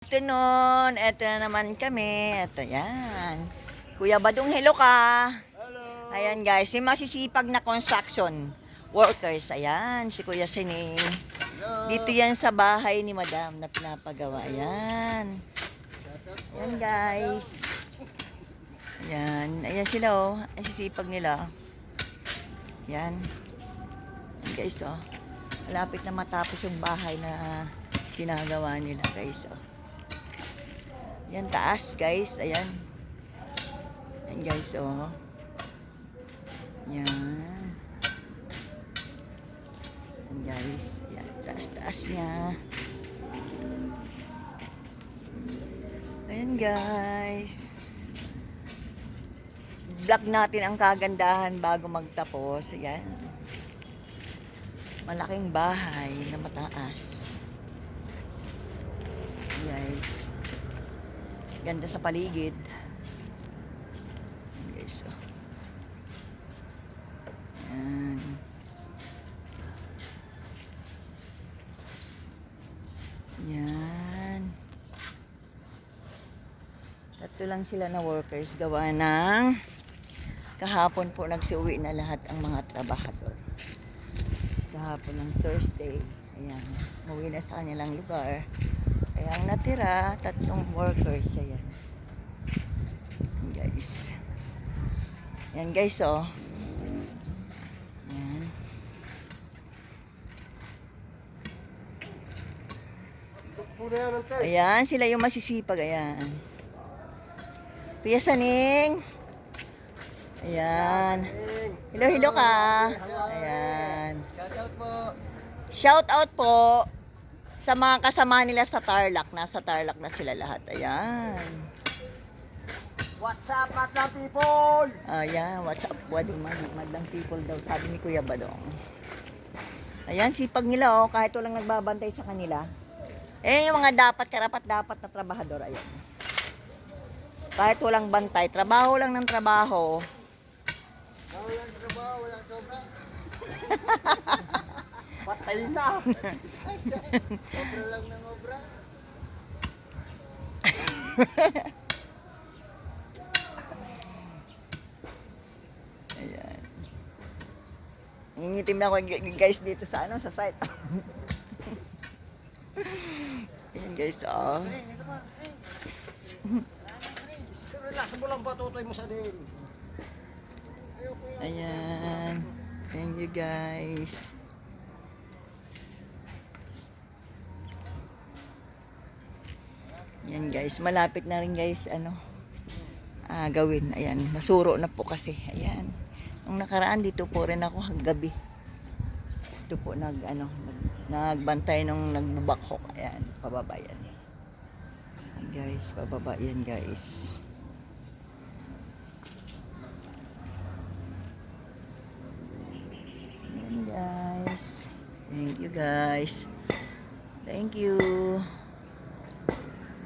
Afternoon, eto na naman kami. Eto yan. Kuya Badong, hello ka. Hello. Ayan guys, yung masisipag na construction workers. Ayan, si Kuya Sining. Hello. Dito yan sa bahay ni Madam na pinapagawa. Ayan. Ayan guys. Ayan, ayan sila oh. Ang sisipag nila. Ayan. Ayan guys oh. Malapit na matapos yung bahay na ginagawa nila guys oh. Yan taas guys, ayan. Yan guys, oh. Yan. Yan guys, yan, taas-taas niya. Ayan guys. Vlog natin ang kagandahan bago magtapos. Ayan. Malaking bahay na mataas. Guys. Ganda sa paligid. Guys, oh. Ayan. Ayan. Tatlo lang sila na workers. Gawa ng kahapon po nagsiuwi na lahat ang mga trabahador. Kahapon ng Thursday. Ayan. Uwi na sa kanilang lugar. Kaya ang natira, tatlong workers. Ayan. Ayan guys. Ayan guys, oh. Ayan. Ayan, sila yung masisipag. Ayan. Kuya Saning. Ayan. Hello, hello ka. Ayan. Shout out po. Shout out po sa mga kasama nila sa Tarlac. Nasa Tarlac na sila lahat. Ayan. What's up, madlang people? Ayan, what's up? Madlang people daw, sabi ni Kuya Badong. Ayan, sipag nila oh, kahit walang nagbabantay sa kanila. Ayan yung mga karapat-dapat na trabahador. Ayan. Kahit walang bantay, trabaho lang ng trabaho. Walang trabaho, walang sobra. Patay na. Sobra lang ng obra. Ayan. Nangingitim na ako guys dito sa sa site. Ayan guys, oh. Ito pa. Relax mo lang patutoy mo sa din. Ayan. Thank you guys. Ayan guys, malapit na rin guys, gawin. Ayan, nasuro na po kasi. Ayan. Nung nakaraan dito po rin ako gabi. Ito po nagbantay nung nagbubakhok. Ayan, pababa yan. Ayan guys, pababa yan guys. Ayan guys. Thank you guys. Thank you.